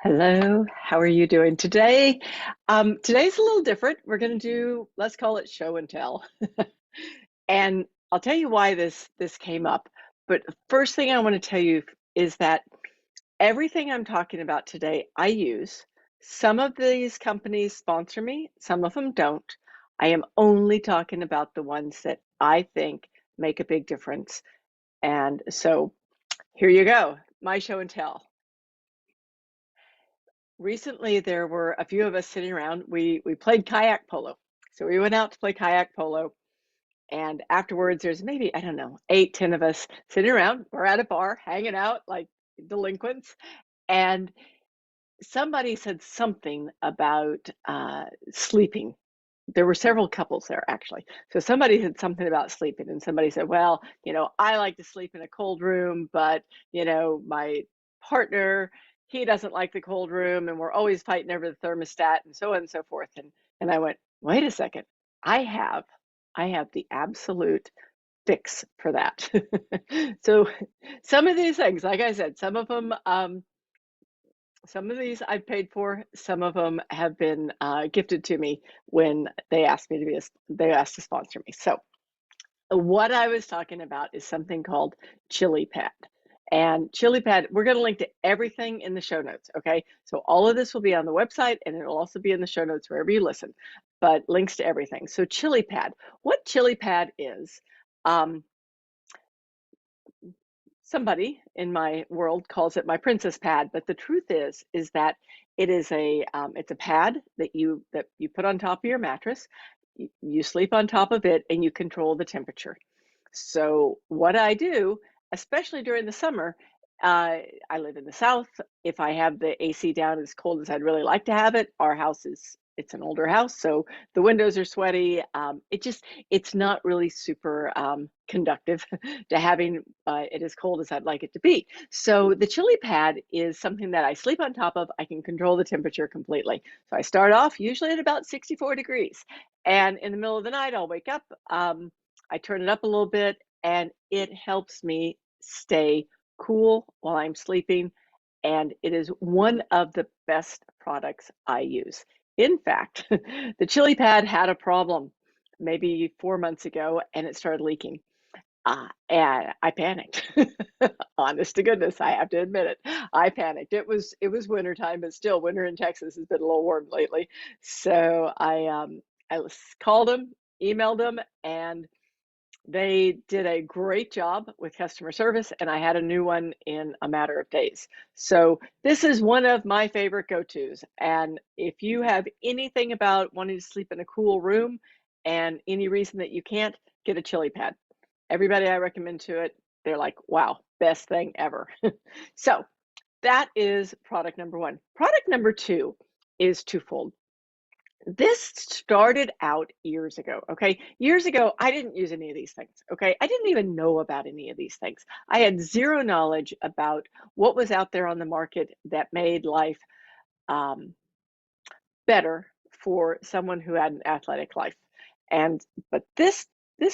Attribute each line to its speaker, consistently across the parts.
Speaker 1: Hello, how are you doing today? Today's a little different. We're going to do, let's call it show and tell. And I'll tell you why this came up. But first thing I want to tell you is that everything I'm talking about today, I use. Some of these companies sponsor me, some of them don't. I am only talking about the ones that I think make a big difference. And so here you go, my show and tell. Recently, there were a few of us sitting around. We played kayak polo. So we went out to play kayak polo, and afterwards, there's maybe, I don't know, 8, 10 of us sitting around. We're at a bar, hanging out like delinquents, and somebody said something about sleeping. There were several couples there, actually. So somebody said something about sleeping, and somebody said, well, I like to sleep in a cold room, but, my partner, he doesn't like the cold room, and we're always fighting over the thermostat, and so on and so forth. And I went, wait a second, I have, I have the absolute fix for that. So some of these things, like I said, some of these I've paid for, some of them have been gifted to me when they asked me to they asked to sponsor me. So what I was talking about is something called ChiliPad. And ChiliPad, we're going to link to everything in the show notes, okay? So all of this will be on the website, and it'll also be in the show notes wherever you listen, but links to everything. So ChiliPad, what ChiliPad is, um, somebody in my world calls it my princess pad, but the truth is that it's a pad that you put on top of your mattress. You sleep on top of it, and you control the temperature. So what I do, especially during the summer, I live in the South. If I have the AC down as cold as I'd really like to have it, our house it's an older house, so the windows are sweaty. It's not really super conductive to having it as cold as I'd like it to be. So the chili pad is something that I sleep on top of. I can control the temperature completely. So I start off usually at about 64 degrees, and in the middle of the night, I'll wake up. I turn it up a little bit, and it helps me stay cool while I'm sleeping. And it is one of the best products I use. In fact, the chili pad had a problem maybe 4 months ago, and it started leaking. And I panicked. Honest to goodness, I have to admit it. I panicked. It was winter time, but still, winter in Texas has been a little warm lately. So I called them, emailed them, and they did a great job with customer service, and I had a new one in a matter of days. So this is one of my favorite go-tos. And if you have anything about wanting to sleep in a cool room and any reason that you can't, get a chili pad. Everybody I recommend to it, they're like, wow, best thing ever. So that is product number one. Product number two is twofold. This started out years ago, okay? Years ago, I didn't use any of these things, okay? I didn't even know about any of these things. I had zero knowledge about what was out there on the market that made life um, better for someone who had an athletic life. But this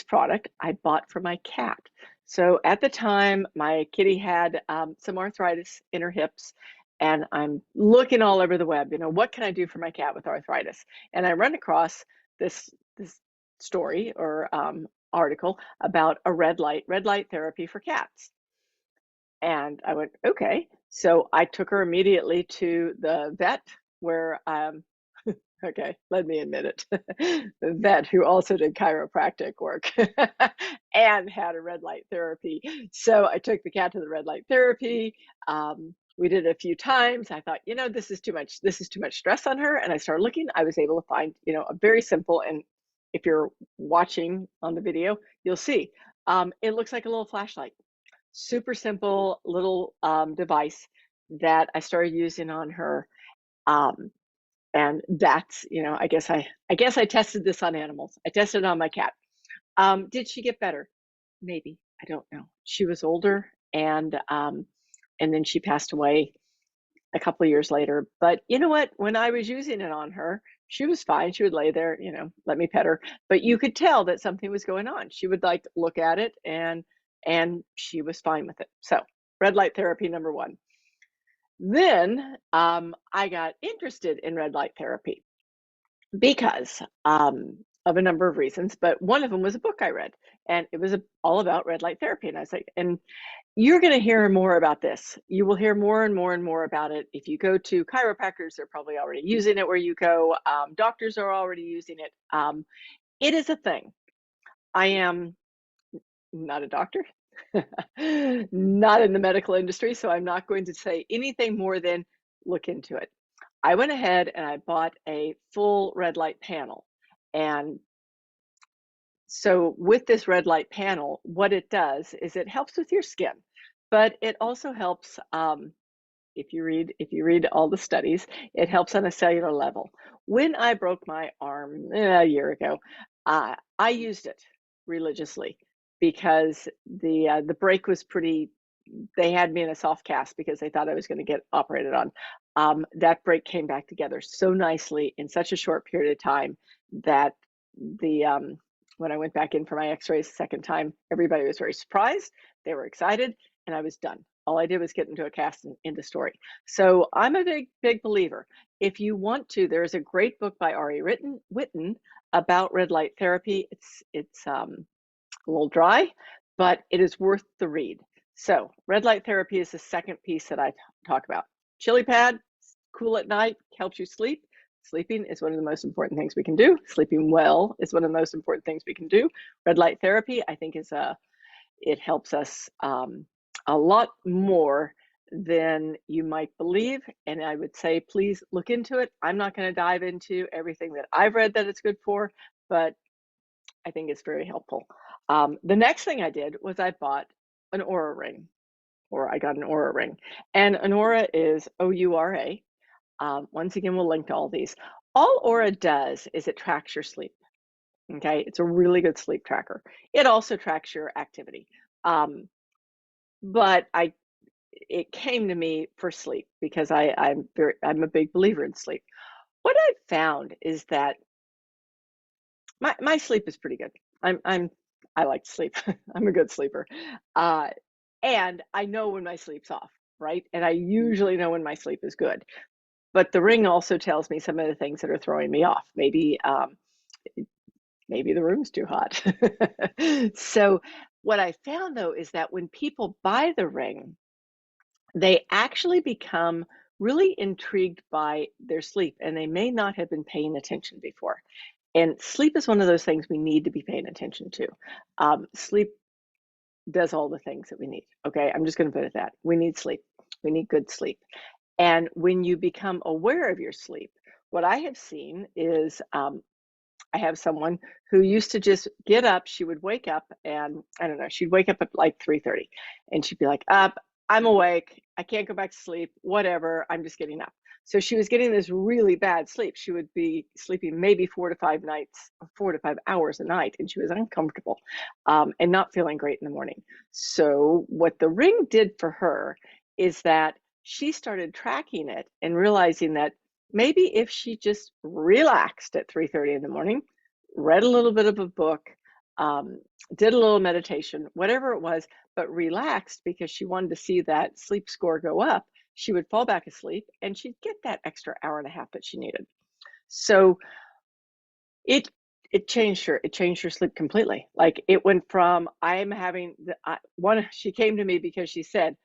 Speaker 1: product I bought for my cat. So at the time, my kitty had some arthritis in her hips, and I'm looking all over the web. What can I do for my cat with arthritis? And I run across this story or article about a red light therapy for cats. And I went, okay. So I took her immediately to the vet where okay, let me admit it. The vet who also did chiropractic work and had a red light therapy. So I took the cat to the red light therapy. We did it a few times. I thought, this is too much. This is too much stress on her. And I started looking. I was able to find, a very simple, and if you're watching on the video, you'll see. It looks like a little flashlight. Super simple little device that I started using on her. Um, and that's, I guess I tested this on animals. I tested it on my cat. Did she get better? Maybe. I don't know. She was older, and then she passed away a couple of years later. But you know what? When I was using it on her, she was fine. She would lay there, let me pet her. But you could tell that something was going on. She would like look at it, and she was fine with it. So red light therapy number one. Then I got interested in red light therapy because of a number of reasons, but one of them was a book I read, and it was all about red light therapy. And I was like, and you're going to hear more about this. You will hear more and more and more about it. If you go to chiropractors, they're probably already using it where you go. Doctors are already using it. It is a thing. I am not a doctor, not in the medical industry, so I'm not going to say anything more than look into it. I went ahead and I bought a full red light panel. And so with this red light panel, what it does is it helps with your skin, but it also helps, if you read all the studies, it helps on a cellular level. When I broke my arm a year ago, I used it religiously because the break was pretty. They had me in a soft cast because they thought I was going to get operated on. That break came back together so nicely in such a short period of time that the when I went back in for my X-rays the second time, everybody was very surprised. They were excited, and I was done. All I did was get into a cast and into story. So I'm a big believer. If you want to, there's a great book by Ari Witten about red light therapy. It's a little dry, but it is worth the read. So red light therapy is the second piece that I talk about. ChiliPad, cool at night, helps you sleep. Sleeping is one of the most important things we can do. Sleeping well is one of the most important things we can do. Red light therapy, I think, it helps us a lot more than you might believe. And I would say, please look into it. I'm not going to dive into everything that I've read that it's good for, but I think it's very helpful. The next thing I did was I bought an Oura Ring, or I got an Oura Ring. And an Oura is Oura. Once again, we'll link to all these. All Oura does is it tracks your sleep. Okay, it's a really good sleep tracker. It also tracks your activity. But it came to me for sleep because I'm a big believer in sleep. What I've found is that my sleep is pretty good. I like to sleep. I'm a good sleeper. Uh, and I know when my sleep's off, right? And I usually know when my sleep is good. But the ring also tells me some of the things that are throwing me off. Maybe the room's too hot. So what I found though is that when people buy the ring, they actually become really intrigued by their sleep, and they may not have been paying attention before. And sleep is one of those things we need to be paying attention to. Sleep does all the things that we need. Okay, I'm just going to put it that we need sleep. We need good sleep. And when you become aware of your sleep, what I have seen is I have someone who used to just get up. She would wake up, and I don't know, she'd wake up at like 3:30, and she'd be like, "Up, I'm awake. I can't go back to sleep. Whatever. I'm just getting up." So she was getting this really bad sleep. She would be sleeping maybe 4 to 5 hours a night, and she was uncomfortable and not feeling great in the morning. So what the ring did for her is that she started tracking it and realizing that maybe if she just relaxed at 3:30 in the morning, read a little bit of a book, did a little meditation, whatever it was, but relaxed because she wanted to see that sleep score go up, she would fall back asleep and she'd get that extra hour and a half that she needed. So it it changed her sleep completely. Like it went from I'm having one. She came to me because she said,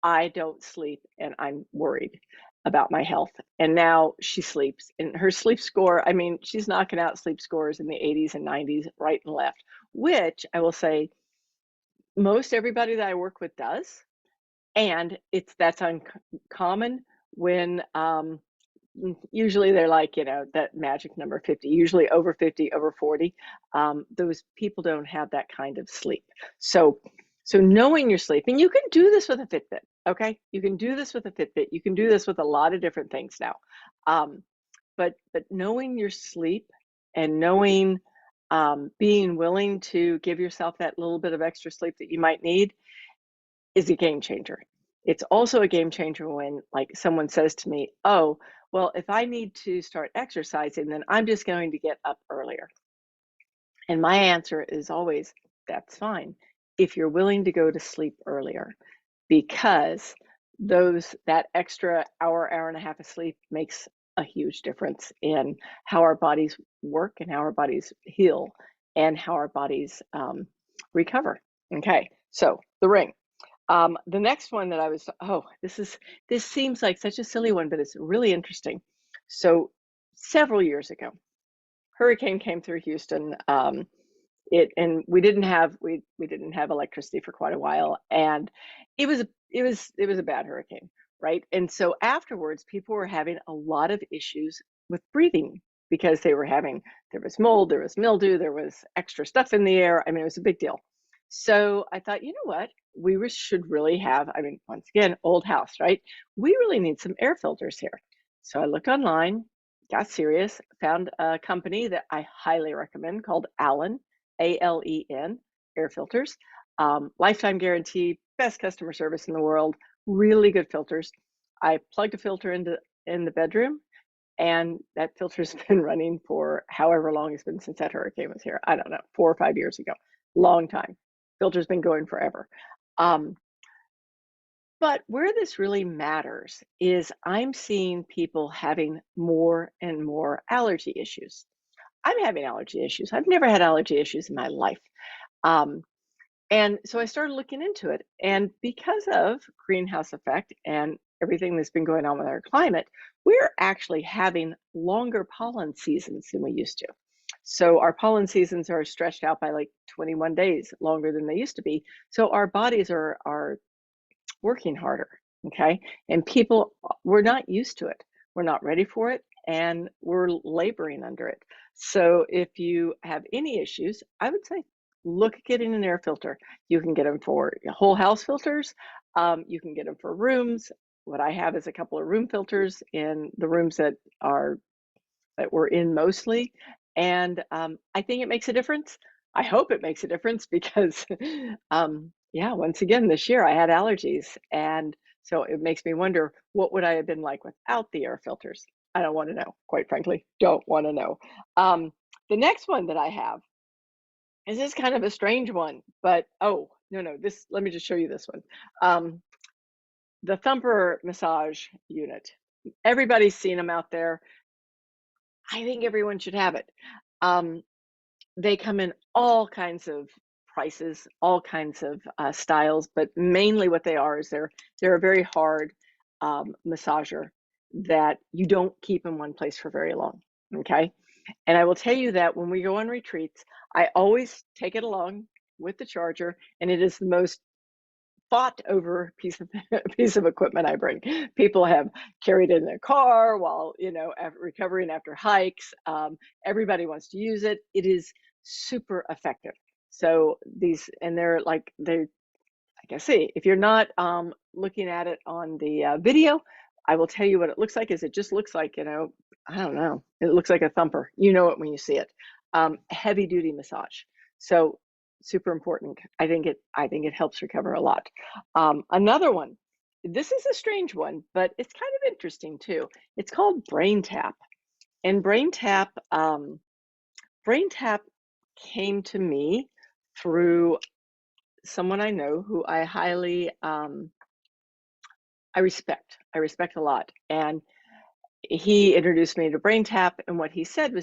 Speaker 1: I don't sleep and I'm worried about my health. And now she sleeps, and her sleep score, I mean, she's knocking out sleep scores in the 80s and 90s right and left, which I will say most everybody that I work with does. And that's uncommon when usually they're like, that magic number 50, usually over 50, over 40. Those people don't have that kind of sleep. So knowing your sleep, and you can do this with a Fitbit, okay? You can do this with a Fitbit. You can do this with a lot of different things now. But knowing your sleep and knowing, being willing to give yourself that little bit of extra sleep that you might need is a game changer. It's also a game changer when like someone says to me, "Oh, well, if I need to start exercising, then I'm just going to get up earlier." And my answer is always, that's fine if you're willing to go to sleep earlier, because that extra hour, hour and a half of sleep makes a huge difference in how our bodies work and how our bodies heal and how our bodies recover. Okay, so the ring. The next one that this seems like such a silly one, but it's really interesting. So several years ago, hurricane came through Houston. And we didn't have electricity for quite a while, and it was a bad hurricane, right? And so afterwards, people were having a lot of issues with breathing because there was mold, there was mildew, there was extra stuff in the air. I mean, it was a big deal. So I thought, you know what? Should really have, I mean, once again, old house, right? We really need some air filters here. So I looked online, got serious, found a company that I highly recommend called Alen, Alen Air Filters. Lifetime guarantee, best customer service in the world, really good filters. I plugged a filter in the bedroom, and that filter's been running for however long it's been since that hurricane was here. I don't know, 4 or 5 years ago. Long time. Filter's been going forever. Um, but where this really matters is I'm seeing people having more and more allergy issues. I'm having allergy issues. I've never had allergy issues in my life. Um, and so I started looking into it. And because of greenhouse effect and everything that's been going on with our climate, we're actually having longer pollen seasons than we used to. So our pollen seasons are stretched out by like 21 days longer than they used to be. So our bodies are working harder, okay? And people, we're not used to it. We're not ready for it, and we're laboring under it. So if you have any issues, I would say look at getting an air filter. You can get them for whole house filters. You can get them for rooms. What I have is a couple of room filters in the rooms that we're in mostly. And I think it makes a difference. I hope it makes a difference because, yeah, once again, this year I had allergies. And so it makes me wonder, what would I have been like without the air filters? I don't want to know, quite frankly, don't want to know. The next one that I have is this kind of a strange one, but oh, no, no, let me just show you this one. The Thumper massage unit. Everybody's seen them out there. I think everyone should have it. Um, they come in all kinds of prices, all kinds of styles, but mainly what they are is they're a very hard massager that you don't keep in one place for very long. Okay, and I will tell you that when we go on retreats, I always take it along with the charger, and it is the most fought over piece of equipment I bring. People have carried it in their car while after recovering after hikes. Everybody wants to use it. It is super effective. So like I say, if you're not looking at it on the video, I will tell you what it looks like. Is it just looks like I don't know. It looks like a thumper. You know it when you see it. Heavy duty massage. So super important. I think it helps recover a lot. Another one. This is a strange one, but it's kind of interesting too. It's called Brain Tap, and Brain Tap came to me through someone I know who I respect. I respect a lot, and he introduced me to Brain Tap, and what he said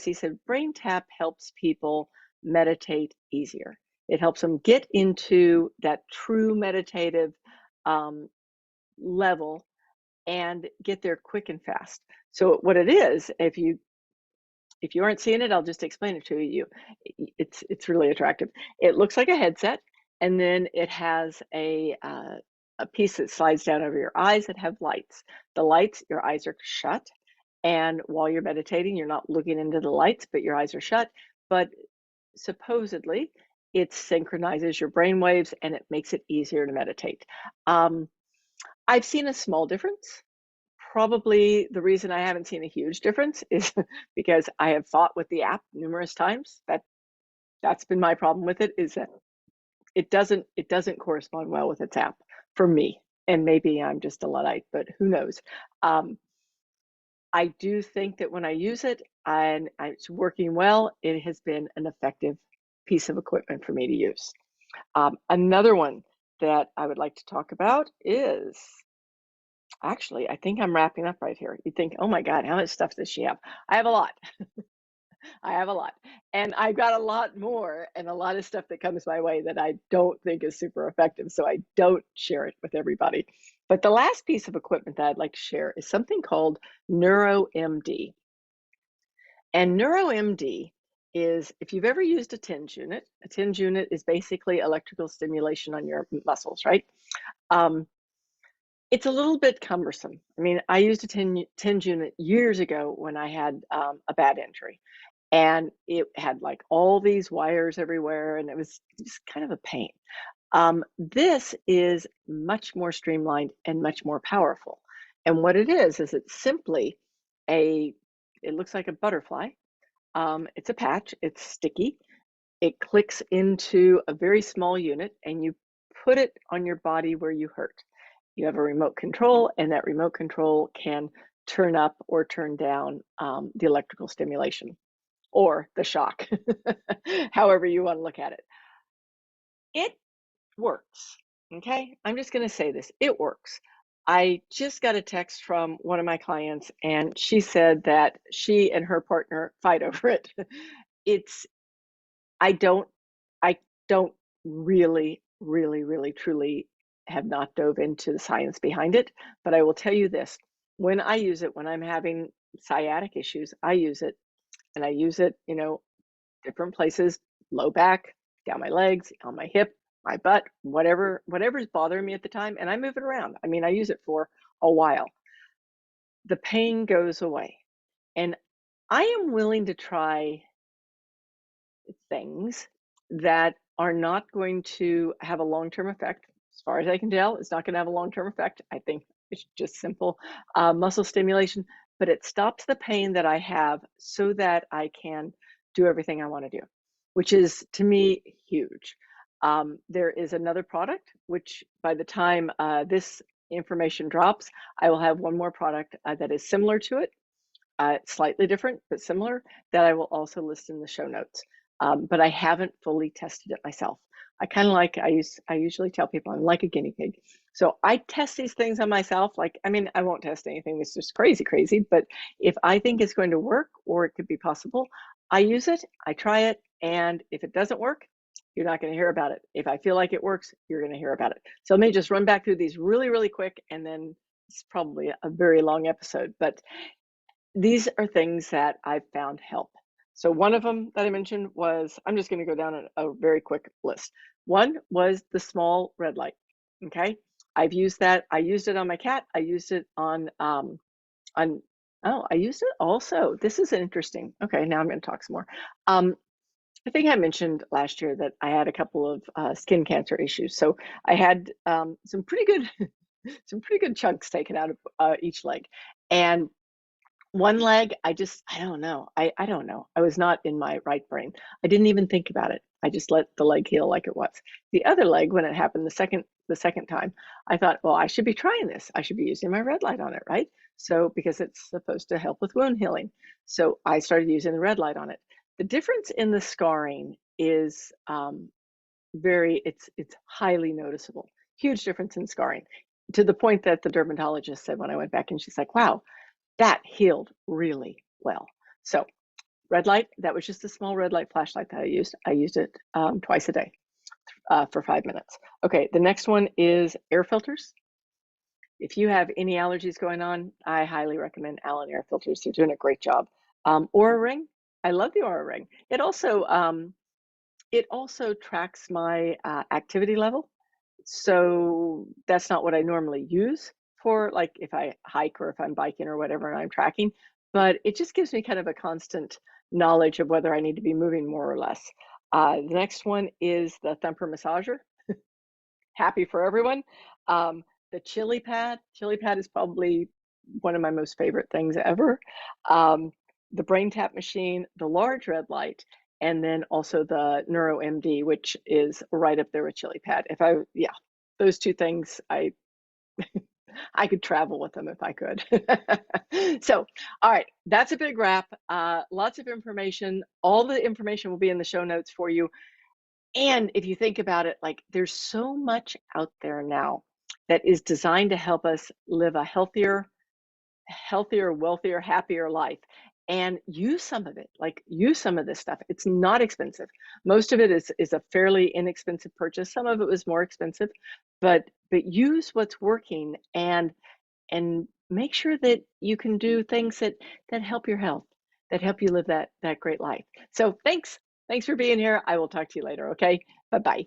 Speaker 1: Brain Tap helps people meditate easier. It helps them get into that true meditative um, level and get there quick and fast. So what it is, if you aren't seeing it, I'll just explain it to you. It's really attractive. It looks like a headset, and then it has a piece that slides down over your eyes that have lights. The lights, your eyes are shut, and while you're meditating, you're not looking into the lights, but your eyes are shut. But supposedly, it synchronizes your brain waves and it makes it easier to meditate. Um, I've seen a small difference. Probably the reason I haven't seen a huge difference is because I have fought with the app numerous times. That's been my problem with it, is that it doesn't correspond well with its app for me. And maybe I'm just a Luddite, but who knows? Um, I do think that when I use it and it's working well, it has been an effective piece of equipment for me to use. Another one that I would like to talk about is Actually, I think I'm wrapping up right here. You think, oh my God, how much stuff does she have? I have a lot. I have a lot. And I've got a lot more and a lot of stuff that comes my way that I don't think is super effective. So I don't share it with everybody. But the last piece of equipment that I'd like to share is something called Neuro MD. And Neuro MD is, if you've ever used a TENS unit is basically electrical stimulation on your muscles, right? Um, it's a little bit cumbersome. I mean, I used a TENS unit years ago when I had a bad injury, and it had like all these wires everywhere, and it was just kind of a pain. This is much more streamlined and much more powerful. And what it is it's simply it looks like a butterfly. It's a patch, it's sticky. It clicks into a very small unit and you put it on your body where you hurt. You have a remote control, and that remote control can turn up or turn down the electrical stimulation or the shock, however you want to look at it. It works. Okay. I'm just going to say this. It works. I just got a text from one of my clients, and she said that she and her partner fight over it. It's, I don't, I don't really, truly have not dove into the science behind it. But I will tell you this, when I use it, when I'm having sciatic issues, I use it, and I use it, different places, low back, down my legs, on my hip, my butt, whatever's bothering me at the time, and I move it around. I mean, I use it for a while. The pain goes away. And I am willing to try things that are not going to have a long-term effect. As far as I can tell, it's not going to have a long-term effect. I think it's just simple muscle stimulation, but it stops the pain that I have so that I can do everything I want to do, which is to me huge. There is another product, which by the time this information drops, I will have one more product that is similar to it, slightly different but similar, that I will also list in the show notes. But I haven't fully tested it myself. I kind of like, I usually tell people I'm like a guinea pig. So I test these things on myself. Like, I mean, I won't test anything that's just crazy, but if I think it's going to work or it could be possible, I use it, I try it, and if it doesn't work, you're not going to hear about it. If I feel like it works, you're going to hear about it. So let me just run back through these really quick, and then it's probably a very long episode, but these are things that I've found help. So one of them that I mentioned was, I'm just going to go down a very quick list. One was the small red light. Okay. I've used that. I used it on my cat. I used it oh, I used it also. This is interesting. Okay. Now I'm going to talk some more. I think I mentioned last year that I had a couple of skin cancer issues. So I had some pretty good, some pretty good chunks taken out of each leg. And one leg, I don't know. I don't know. I was not in my right brain. I didn't even think about it. I just let the leg heal like it was. The other leg, when it happened the second time, I thought, well, I should be trying this. I should be using my red light on it, right? So because it's supposed to help with wound healing. So I started using the red light on it. The difference in the scarring is it's highly noticeable. Huge difference in scarring, to the point that the dermatologist said when I went back, and she's like, wow, that healed really well. So red light, that was just a small red light flashlight that I used. I used it twice a day for 5 minutes. Okay, the next one is air filters. If you have any allergies going on, I highly recommend Alen Air Filters. They're doing a great job. Oura Ring, I love the Oura Ring. It also tracks my activity level. So that's not what I normally use for, like, if I hike or if I'm biking or whatever and I'm tracking, but it just gives me kind of a constant knowledge of whether I need to be moving more or less. The next one is the Thumper massager. Happy for everyone. The ChiliPad. ChiliPad is probably one of my most favorite things ever. The brain tap machine, the large red light, and then also the Neuro MD, which is right up there with ChiliPad. Yeah, those two things, I could travel with them if I could. So, all right, that's a big wrap. Lots of information. All the information will be in the show notes for you. And if you think about it, like, there's so much out there now. that is designed to help us live a healthier, wealthier, happier life. And use some of it, like use some of this stuff. It's not expensive. Most of it is a fairly inexpensive purchase. Some of it was more expensive, but use what's working and make sure that you can do things that help your health, that help you live that great life. So thanks for being here. I will talk to you later. Okay, bye bye.